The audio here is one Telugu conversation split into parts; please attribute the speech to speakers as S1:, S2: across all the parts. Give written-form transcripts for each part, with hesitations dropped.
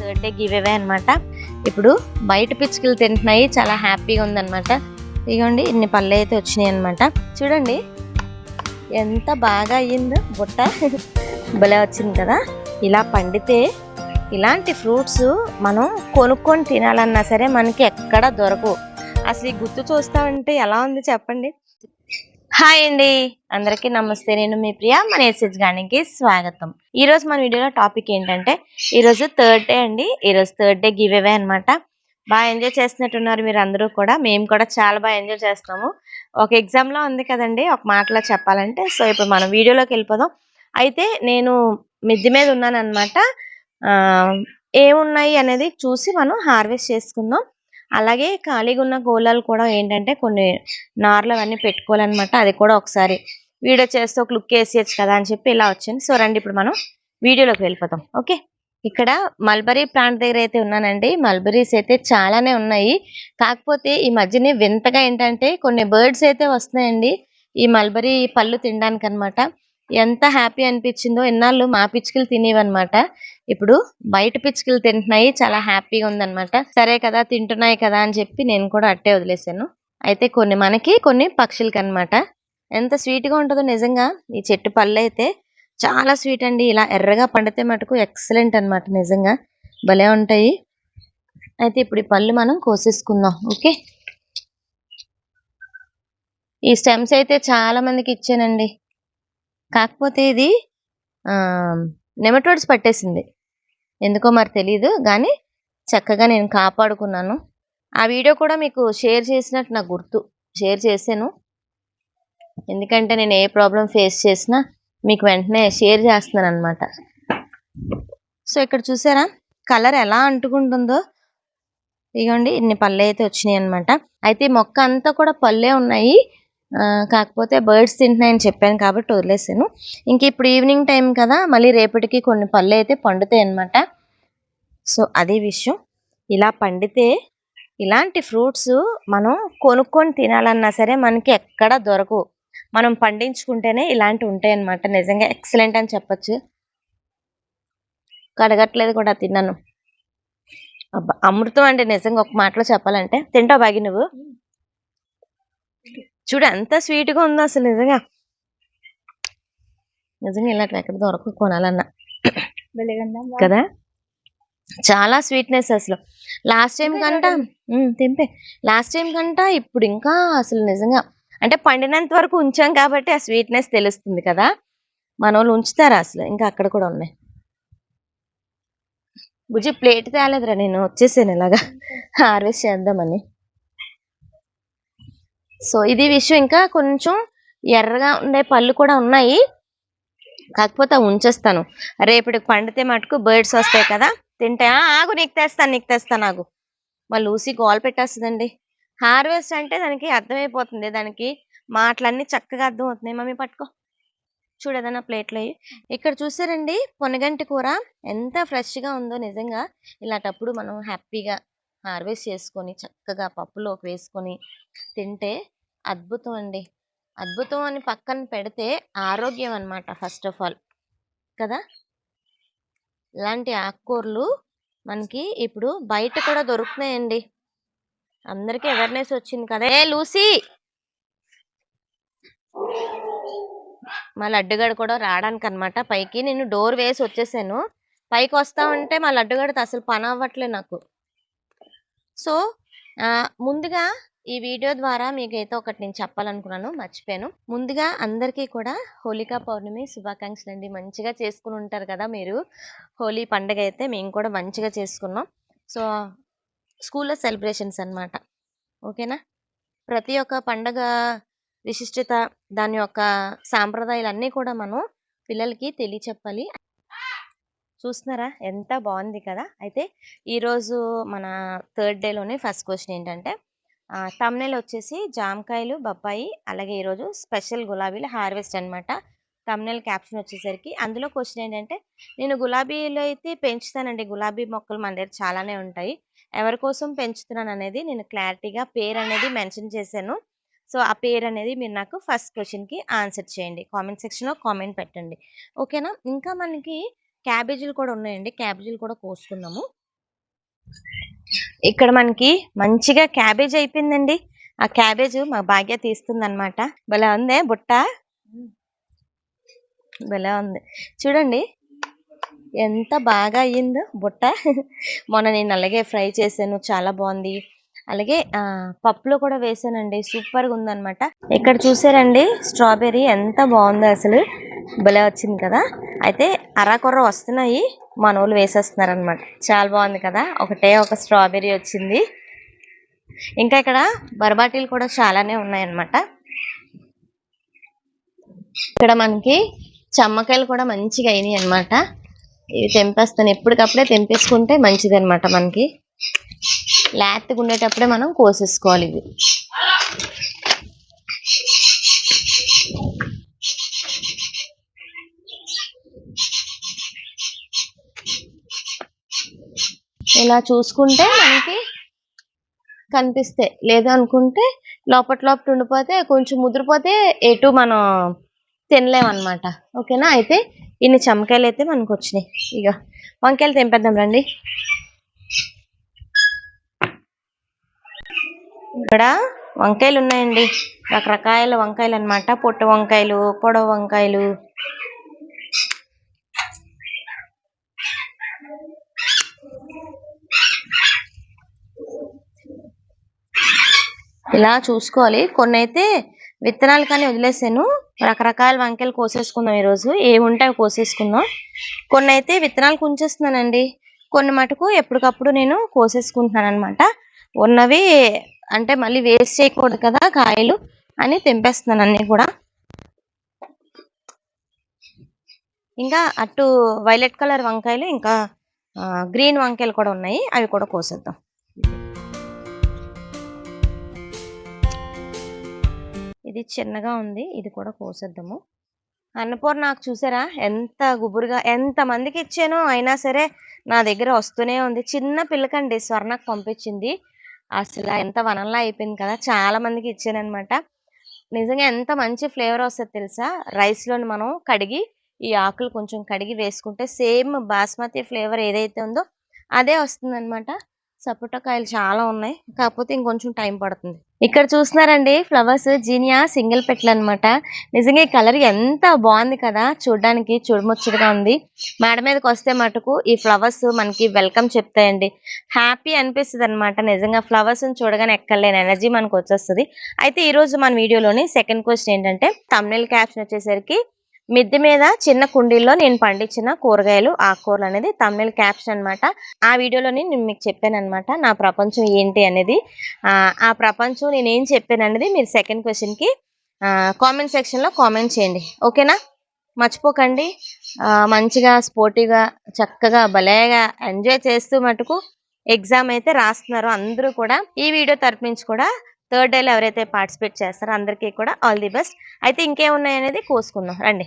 S1: థర్డ్ డే గివ్ అవే అనమాట. ఇప్పుడు బయట పిచ్చుకలు తింటున్నాయి, చాలా హ్యాపీగా ఉందన్నమాట. ఇదిగోండి ఇన్ని పళ్ళు అయితే వచ్చినాయి అనమాట. చూడండి ఎంత బాగా అయ్యిందో బుట్ట. భలే వచ్చింది కదా. ఇలా పండితే ఇలాంటి ఫ్రూట్స్ మనం కొనుక్కొని తినాలన్నా సరే మనకి ఎక్కడ దొరకవు. అసలు ఈ గుర్తు చూస్తామంటే ఎలా ఉంది చెప్పండి. హాయ్ అండి, అందరికీ నమస్తే. నేను మీ ప్రియా, మన ఎస్ఎస్ గానికి స్వాగతం. ఈ రోజు మన వీడియోలో టాపిక్ ఏంటంటే, ఈరోజు థర్డ్ డే అండి. ఈరోజు థర్డ్ డే గివ్ అవే అనమాట. బాగా ఎంజాయ్ చేస్తున్నట్టున్నారు మీరు అందరూ కూడా. మేము కూడా చాలా బాగా ఎంజాయ్ చేస్తాము. ఒక ఎగ్జామ్ లో ఉంది కదండి, ఒక మాటలో చెప్పాలంటే. సో ఇప్పుడు మనం వీడియోలోకి వెళ్ళిపోదాం. అయితే నేను మిద్దె మీద ఉన్నాను అనమాట. ఏమున్నాయి అనేది చూసి మనం హార్వెస్ట్ చేసుకుందాం. అలాగే ఖాళీగా ఉన్న గోళాలు కూడా ఏంటంటే కొన్ని నార్లు అవన్నీ పెట్టుకోవాలన్నమాట. అది కూడా ఒకసారి వీడియో చేస్తే ఒక లుక్ వేసేయచ్చు కదా అని చెప్పి ఇలా వచ్చింది. సో రండి ఇప్పుడు మనం వీడియోలోకి వెళ్ళిపోతాం. ఓకే, ఇక్కడ మల్బరీ ప్లాంట్ దగ్గర అయితే ఉన్నానండి. మల్బరీస్ అయితే చాలానే ఉన్నాయి. కాకపోతే ఈ మధ్యనే వింతగా ఏంటంటే కొన్ని బర్డ్స్ అయితే వస్తున్నాయండి ఈ మల్బరీ పళ్ళు తినడానికి అనమాట. ఎంత హ్యాపీ అనిపించిందో. ఇన్నాళ్ళు మా పిచ్చుకలు తినేవన్నమాట, ఇప్పుడు బయట పిచ్చుకలు తింటున్నాయి, చాలా హ్యాపీగా ఉందన్నమాట. సరే కదా తింటున్నాయి కదా అని చెప్పి నేను కూడా అట్టే వదిలేసాను. అయితే కొన్ని మనకి కొన్ని పక్షులకి అనమాట. ఎంత స్వీట్ గా ఉంటుందో నిజంగా ఈ చెట్టు పళ్ళు అయితే చాలా స్వీట్ అండి. ఇలా ఎర్రగా పండితే మటుకు ఎక్సలెంట్ అనమాట, నిజంగా భలే ఉంటాయి. అయితే ఇప్పుడు ఈ పళ్ళు మనం కోసేసుకుందాం. ఓకే, ఈ స్టెమ్స్ అయితే చాలా మందికి ఇచ్చానండి. కాకపోతే ఇది నెమటోడ్స్ పట్టేసింది, ఎందుకో మరి తెలియదు కానీ చక్కగా నేను కాపాడుకున్నాను. ఆ వీడియో కూడా మీకు షేర్ చేసినట్టు నాకు గుర్తు, షేర్ చేశాను. ఎందుకంటే నేను ఏ ప్రాబ్లం ఫేస్ చేసినా మీకు వెంటనే షేర్ చేస్తున్నాను అనమాట. సో ఇక్కడ చూసారా కలర్ ఎలా అంటుకుంటుందో. ఇదిగోండి ఇన్ని పళ్ళు అయితే వచ్చినాయి అనమాట. అయితే మొక్క అంతా కూడా పళ్ళే ఉన్నాయి. కాకపోతే బర్డ్స్ తింటున్నాయని చెప్పాను కాబట్టి వదిలేసాను. ఇంక ఇప్పుడు ఈవినింగ్ టైం కదా, మళ్ళీ రేపటికి కొన్ని పళ్ళు అయితే పండుతాయి అనమాట. సో అదే విషయం. ఇలా పండితే ఇలాంటి ఫ్రూట్స్ మనం కొనుక్కొని తినాలన్నా సరే మనకి ఎక్కడ దొరకవు. మనం పండించుకుంటేనే ఇలాంటివి ఉంటాయి అనమాట. నిజంగా ఎక్సలెంట్ అని చెప్పొచ్చు. కడగట్లేదు కూడా తిన్నాను. అబ్బా అమృతం అండి నిజంగా, ఒక మాటలో చెప్పాలంటే. తింటావు బాగి నువ్వు? చూడు ఎంత స్వీట్ గా ఉందో అసలు. నిజంగా నిజంగా ఇలాంటి ఎక్కడ దొరకవు కొనాలన్నా కదా. చాలా స్వీట్నెస్ అసలు. లాస్ట్ టైం కంటా తెంపే లాస్ట్ టైం కంటా ఇప్పుడు ఇంకా అసలు నిజంగా అంటే పండినంత వరకు ఉంచాం కాబట్టి ఆ స్వీట్నెస్ తెలుస్తుంది కదా. మన వాళ్ళు ఉంచుతారా అసలు. ఇంకా అక్కడ కూడా ఉన్నాయి. బుజ్జి ప్లేట్ తేలేదురా, నేను వచ్చేసాను ఇలాగా హార్వెస్ట్ చేద్దామని. సో ఇది విషయం. ఇంకా కొంచెం ఎర్రగా ఉండే పళ్ళు కూడా ఉన్నాయి, కాకపోతే ఉంచేస్తాను. రేపటికి పండితే మటుకు బర్డ్స్ వస్తాయి కదా, తింటా. ఆగు నీకు తెస్తాను ఆగు. మా లూసీ గోల్ పెట్టేస్తుందండి. హార్వెస్ట్ అంటే దానికి అర్థమైపోతుంది, దానికి మాటలన్నీ చక్కగా అర్థం అవుతున్నాయి. మమ్మీ పట్టుకో, చూడదన్నా ప్లేట్లో. ఇక్కడ చూసారండి పొనగంటి కూర ఎంత ఫ్రెష్గా ఉందో. నిజంగా ఇలాంటప్పుడు మనం హ్యాపీగా హార్వెస్ట్ చేసుకొని చక్కగా పప్పులోకి వేసుకొని తింటే అద్భుతం అండి. అద్భుతం అని పక్కన పెడితే ఆరోగ్యం అన్నమాట ఫస్ట్ ఆఫ్ ఆల్ కదా. ఇలాంటి ఆకుకూరలు మనకి ఇప్పుడు బయట కూడా దొరుకుతున్నాయండి. అందరికీ అవేర్నెస్ వచ్చింది కదా. ఏ లూసీ, మా లడ్డుగడ కూడా రావడానికి అనమాట పైకి. నేను డోర్ వేసి వచ్చేసాను. పైకి వస్తా ఉంటే మా లడ్డుగడితో అసలు పని అవ్వట్లేదు నాకు. సో ముందుగా ఈ వీడియో ద్వారా మీకైతే ఒకటి నేను చెప్పాలనుకున్నాను, మర్చిపోయాను. ముందుగా అందరికీ కూడా హోలికా పౌర్ణమి శుభాకాంక్షలు అండి. మంచిగా చేసుకుని ఉంటారు కదా మీరు. హోలీ పండుగ అయితే మేము కూడా మంచిగా చేసుకున్నాం. సో స్కూల్లో సెలబ్రేషన్స్ అన్నమాట. ఓకేనా. ప్రతి ఒక్క పండగ విశిష్టత, దాని యొక్క సాంప్రదాయాలన్నీ కూడా మనం పిల్లలకి తెలియచెప్పాలి. చూస్తున్నారా ఎంత బాగుంది కదా. అయితే ఈరోజు మన థర్డ్ డేలోనే ఫస్ట్ క్వశ్చన్ ఏంటంటే, తమ్నెల్ వచ్చేసి జామకాయలు, బొప్పాయి, అలాగే ఈరోజు స్పెషల్ గులాబీలు హార్వెస్ట్ అనమాట. తమ్నెల్ క్యాప్షన్ వచ్చేసరికి అందులో క్వశ్చన్ ఏంటంటే, నేను గులాబీలు అయితే పెంచుతానండి. గులాబీ మొక్కలు మన దగ్గర చాలానే ఉంటాయి. ఎవరి కోసం పెంచుతున్నాను అనేది నేను క్లారిటీగా పేరు అనేది మెన్షన్ చేశాను. సో ఆ పేరు అనేది మీరు నాకు ఫస్ట్ క్వశ్చన్కి ఆన్సర్ చేయండి. కామెంట్ సెక్షన్లో కామెంట్ పెట్టండి. ఓకేనా. ఇంకా మనకి క్యాబేజీలు కూడా ఉన్నాయండి, క్యాబేజీలు కూడా కోసుకుందాము. ఇక్కడ మనకి మంచిగా క్యాబేజ్ అయిపోయిందండి. ఆ క్యాబేజ్ మా భాగ్య తీస్తుందన్నమాట. భలే ఉందే బుట్ట. భలే ఉంది. చూడండి ఎంత బాగా అయ్యిందో బుట్ట. మొన్న నేను అలాగే ఫ్రై చేశాను. చాలా బాగుంది. అలాగే పప్పులో కూడా వేసానండి. సూపర్‌గా ఉందన్నమాట. ఇక్కడ చూసారండి స్ట్రాబెర్రీ ఎంత బాగుందో అసలు. భలే వచ్చింది కదా! అయితే అరాకొర వస్తున్నాయి. మనోళ్ళు వేసేస్తున్నారనమాట. చాలా బాగుంది కదా! ఒకటే ఒక స్ట్రాబెర్రీ వచ్చింది. ఇంకా ఇక్కడ బర్బాటీలు కూడా చాలానే ఉన్నాయన్నమాట. ఇక్కడ మనకి చమ్మకాయలు కూడా మంచిగా అయినాయి అన్నమాట. ఇవి తెంపేస్తాను. ఎప్పటికప్పుడే తెంపేసుకుంటే మంచిది అనమాట. మనకి లేతగా ఉండేటప్పుడే మనం కోసేసుకోవాలి ఇవి. ఇలా చూసుకుంటే మనకి కనిపిస్తాయి. లేదు అనుకుంటే లోపల ఉండిపోతే కొంచెం ముదిరిపోతే ఎటు మనం తినలేమన్నమాట. ఓకేనా? అయితే ఇన్ని చమ్మకాయలు అయితే మనకు వచ్చినాయి. ఇక వంకాయలు తెంపేద్దాం రండి. ఇక్కడ వంకాయలు ఉన్నాయండి. రకరకాల వంకాయలు అన్నమాట. పొట్టు వంకాయలు, పొడవు వంకాయలు. ఇలా చూసుకోవాలి. కొన్ని అయితే విత్తనాలు కానీ వదిలేసాను. రకరకాల వంకాయలు కోసేసుకుందాం ఈరోజు. ఏముంటే అవి కోసేసుకుందాం. కొన్ని అయితే విత్తనాలు ఉంచేస్తున్నానండి. కొన్ని మటుకు ఎప్పటికప్పుడు నేను కోసేసుకుంటున్నాను అనమాట. ఉన్నవి అంటే మళ్ళీ వేస్ట్ చేయకూడదు కదా కాయలు అని తెంపేస్తున్నాను అన్ని కూడా. ఇంకా అటు వైలెట్ కలర్ వంకాయలు, ఇంకా గ్రీన్ వంకాయలు కూడా ఉన్నాయి. అవి కూడా కోసేద్దాం. ఇది చిన్నగా ఉంది. ఇది కూడా కోసేద్దాము. అన్నపూర్ణ నాకు చూసారా ఎంత గుబురుగా, ఎంత మందికి ఇచ్చానో అయినా సరే నా దగ్గర వస్తూనే ఉంది. చిన్న పిల్లకండి స్వర్ణకు పంపించింది. అసలు ఎంత వనంలా అయిపోయింది కదా! చాలా మందికి ఇచ్చానన్నమాట. నిజంగా ఎంత మంచి ఫ్లేవర్ వస్తది తెలుసా? రైస్‌లోని మనం కడిగి ఈ ఆకులు కొంచెం కడిగి వేసుకుంటే సేమ్ బాస్మతి ఫ్లేవర్ ఏదైతే ఉందో అదే వస్తుందన్నమాట. సపోటా కాయలు చాలా ఉన్నాయి. కాకపోతే ఇంకొంచెం టైం పడుతుంది. ఇక్కడ చూస్తున్నారండి ఫ్లవర్స్ జీనియా సింగిల్ పెటల్ అన్నమాట. నిజంగా ఈ కలర్ ఎంత బాగుంది కదా! చూడడానికి చూడముచ్చటగా ఉంది. మేడ మీదకి వస్తే మటుకు ఈ ఫ్లవర్స్ మనకి వెల్కమ్ చెప్తాయండి. హ్యాపీ అనిపిస్తది అన్నమాట. నిజంగా ఫ్లవర్స్‌ని చూడగానే ఎక్కడలేని ఎనర్జీ మనకు వచ్చేస్తది. అయితే ఈ రోజు మన వీడియోలోని సెకండ్ క్వెషన్ ఏంటంటే థంబ్‌నెయిల్ క్యాప్షన్ వచ్చేసరికి మిద్దె మీద చిన్న కుండీల్లో నేను పండించిన కూరగాయలు, ఆకుకూరలు అనేది థంబ్‌నెయిల్ క్యాప్షన్ అన్నమాట. ఆ వీడియోలోని నేను మీకు చెప్పానన్నమాట నా ప్రపంచం ఏంటి అనేది. ఆ ప్రపంచం నేనేం చెప్పాననేది మీరు సెకండ్ క్వెషన్‌కి కామెంట్ సెక్షన్‌లో కామెంట్ చేయండి. ఓకేనా? మర్చిపోకండి. మంచిగా స్పోర్టివ్‌గా చక్కగా భలేగా ఎంజాయ్ చేస్తూ మటుకు ఎగ్జామ్ అయితే రాస్తున్నారు అందరూ కూడా. ఈ వీడియో తరపు నుంచి కూడా థర్డ్ డేలో ఎవరైతే పార్టిసిపేట్ చేస్తారో అందరికీ కూడా ఆల్ ది బెస్ట్. అయితే ఇంకేమున్నాయనేది కోసుకుందాం రండి.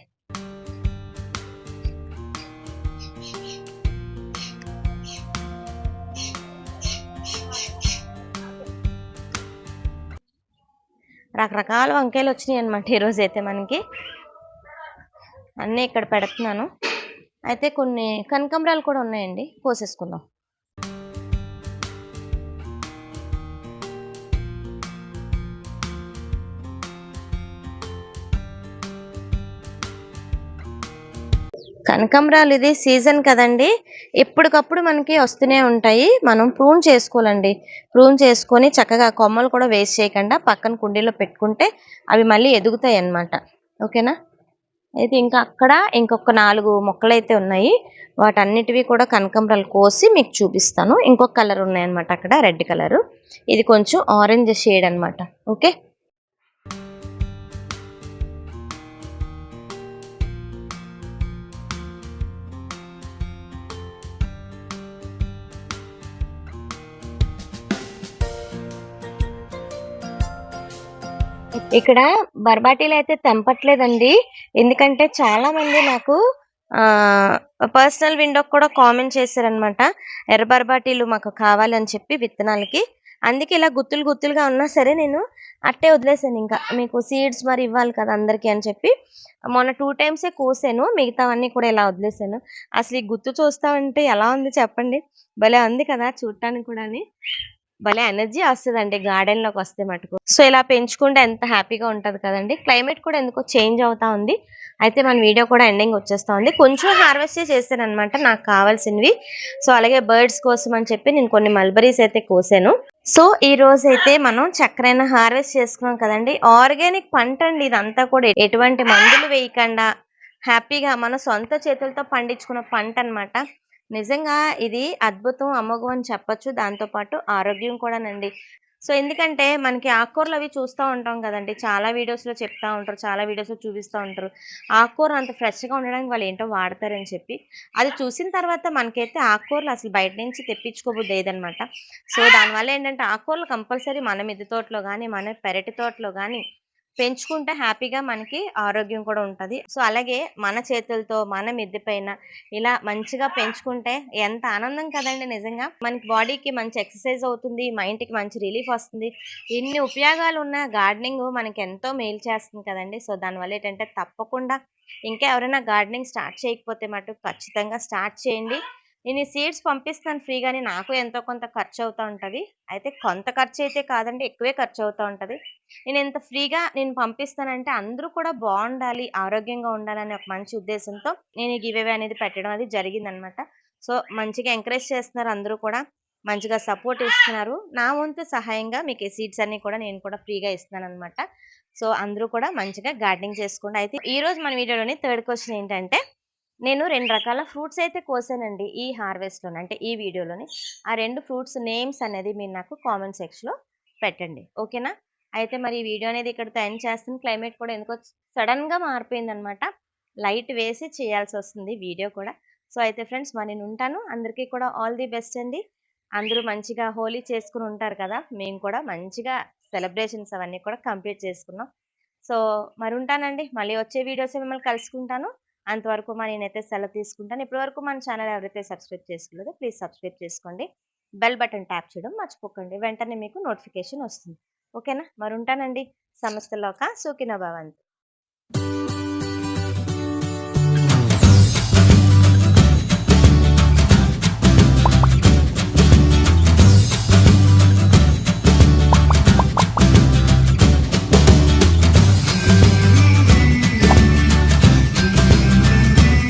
S1: రకరకాల వంకాయలు వచ్చినాయి అనమాట ఈరోజు అయితే మనకి. అన్నీ ఇక్కడ పెడుతున్నాను. అయితే కొన్ని కనకాంబరాలు కూడా ఉన్నాయండి, కోసేసుకుందాం. కనకాంబరాలు ఇది సీజన్ కదండి, ఎప్పటికప్పుడు మనకి వస్తూనే ఉంటాయి. మనం ప్రూన్ చేసుకోవాలండి. ప్రూన్ చేసుకొని చక్కగా కొమ్మలు కూడా వేస్ట్ చేయకుండా పక్కన కుండీలో పెట్టుకుంటే అవి మళ్ళీ ఎదుగుతాయి అన్నమాట. ఓకేనా? అయితే ఇంకా అక్కడ ఇంకొక 4 మొక్కలైతే ఉన్నాయి. వాటన్నిటివి కూడా కనకాంబరాలు కోసి మీకు చూపిస్తాను. ఇంకొక కలర్ ఉన్నాయన్నమాట అక్కడ, రెడ్ కలరు. ఇది కొంచెం ఆరెంజ్ షేడ్ అన్నమాట. ఓకే. ఇక్కడ బర్బాటీలు అయితే తెంపట్లేదండి. ఎందుకంటే చాలా మంది నాకు పర్సనల్ విండోకి కూడా కామెంట్ చేశారనమాట. ఎర్ర బర్బాటీలు మాకు కావాలని చెప్పి విత్తనాలకి. అందుకే ఇలా గుత్తులు గుత్తులుగా ఉన్నా సరే నేను అట్టే వదిలేసాను ఇంకా. మీకు సీడ్స్ మరి ఇవ్వాలి కదా అందరికీ అని చెప్పి మొన్న 2 టైమ్సే కోసాను. మిగతావన్నీ కూడా ఇలా వదిలేసాను. అసలు ఈ గుత్తు చూస్తా ఉంటే ఎలా ఉంది చెప్పండి? భలే ఉంది కదా చూడటానికి కూడాని. భలే ఎనర్జీ వస్తదండి గార్డెన్‌లోకొస్తే మటుకు. సో, ఇలా పెంచుకుంటే ఎంత హ్యాపీగా ఉంటది కదండీ! క్లైమేట్ కూడా ఎందుకో చేంజ్ అవుతా ఉంది. అయితే మన వీడియో కూడా ఎండింగ్ వచ్చేస్తా ఉంది. కొంచెం హార్వెస్టే చేశాననమాట నాకు కావాల్సినవి. సో, అలాగే బర్డ్స్ కోసం అని చెప్పి నేను కొన్ని మల్బరీస్ అయితే కోసాను. సో, ఈరోజైతే మనం చక్కరైన హార్వెస్ట్ చేసుకున్నాం కదండీ! ఆర్గానిక్ పంటండి ఇదంతా కూడా. ఎటువంటి మందులు వేయకండా హ్యాపీగా మన సొంత చేతులతో పండించుకున్న పంటనమాట. నిజంగా ఇది అద్భుతం, అమోఘం అని చెప్పొచ్చు. దాంతో పాటు ఆరోగ్యం కూడానండి. సో, ఎందుకంటే మనకి ఆకుకూరలవి చూస్తా ఉంటాం కదండీ! చాలా వీడియోస్‌లో చెప్తా ఉంటారు. చాలా వీడియోస్‌లో చూపిస్తా ఉంటారు. ఆకుకూర అంత ఫ్రెష్‌గా ఉండడానికి వాళ్ళేంటో వాడతారని చెప్పి. అది చూసిన తర్వాత మనకైతే ఆకుకూరలు అసలు బయట నుంచి తెప్పించుకోబుద్దయ్యేదనమాట. సో, దానివల్ల ఏంటంటే ఆకుకూరలు కంపల్సరీ మన మిద్దె తోటలో గానీ, మన పెరటి తోటలో గానీ పెంచుకుంటే హ్యాపీగా మనకి ఆరోగ్యం కూడా ఉంటది. సో, అలాగే మన చేతులతో మన మిద్దె పైన ఇలా మంచిగా పెంచుకుంటే ఎంత ఆనందం కదండీ నిజంగా. మనకి బాడీకి మంచి ఎక్సర్సైజ్ అవుతుంది. మైండ్‌కి మంచి రిలీఫ్ వస్తుంది. ఇన్ని ఉపయోగాలున్న గార్డెనింగ్ మనకెంతో మేలు చేస్తుంది కదండీ. సో, దానివల్ల ఏంటంటే తప్పకుండా ఇంకా ఎవరైనా గార్డెనింగ్ స్టార్ట్ చేయకపోతే మటుకు ఖచ్చితంగా స్టార్ట్ చేయండి. నేను ఈ సీడ్స్ పంపిస్తాను ఫ్రీగానే. నాకు ఎంతో కొంత ఖర్చవుతా ఉంటది. అయితే కొంత ఖర్చయితే కాదండి, ఎక్కువే ఖర్చవుతా ఉంటది. నేనింత ఫ్రీగా నేను పంపిస్తానంటే అందరూ కూడా బావుండాలి, ఆరోగ్యంగా ఉండాలనే ఒక మంచి ఉద్దేశంతో నేను ఈ గివ్ అవే అనేది పెట్టడం అది జరిగిందనమాట. సో, మంచిగా ఎంకరేజ్ చేస్తున్నారు అందరూ కూడా. మంచిగా సపోర్ట్ ఇస్తున్నారు. నా వంతు సహాయంగా మీకు ఈ సీడ్స్ అన్నీ కూడా నేను కూడా ఫ్రీగా ఇస్తున్నాననమాట. సో, అందరూ కూడా మంచిగా గార్డెనింగ్ చేసుకోండి. అయితే ఈరోజు మన వీడియోలోని థర్డ్ క్వెషన్ ఏంటంటే, నేను 2 రకాల ఫ్రూట్స్ అయితే కోసానండి ఈ హార్వెస్ట్‌లోని. అంటే ఈ వీడియోలోని. ఆ 2 ఫ్రూట్స్ నేమ్స్ అనేది మీరు నాకు కామెంట్ సెక్షన్‌లో పెట్టండి. ఓకేనా? అయితే మరి ఈ వీడియో అనేది ఇక్కడితో ఎండ్ చేస్తాను. క్లైమేట్ కూడా ఎందుకో సడెన్‌గా మారిపోయిందనమాట. లైట్ వేసి చేయాల్సొస్తుంది వీడియో కూడా. సో, అయితే ఫ్రెండ్స్ మరి నేనుంటాను. అందరికీ కూడా ఆల్ ది బెస్ట్ అండి. అందరూ మంచిగా హోలీ చేసుకొని ఉంటారు కదా! మేము కూడా మంచిగా సెలబ్రేషన్స్ అవన్నీ కూడా కంప్లీట్ చేసుకున్నాం. సో, మరుంటానండి. మళ్ళీ వచ్చే వీడియోస్‌లో మిమ్మల్ని కలుసుకుంటాను. అంతవరకు మరి నేనైతే సెలవు తీసుకుంటాను. ఇప్పటివరకు మన ఛానల్ ఎవరైతే సబ్స్క్రైబ్ చేసుకోలేదో ప్లీజ్ సబ్స్క్రైబ్ చేసుకోండి. బెల్ బటన్ ట్యాప్ చేయడం మర్చిపోకండి. వెంటనే మీకు నోటిఫికేషన్ వస్తుంది. ఓకేనా? మరుంటానండి. సమస్త లోక సుఖినో భవంతు.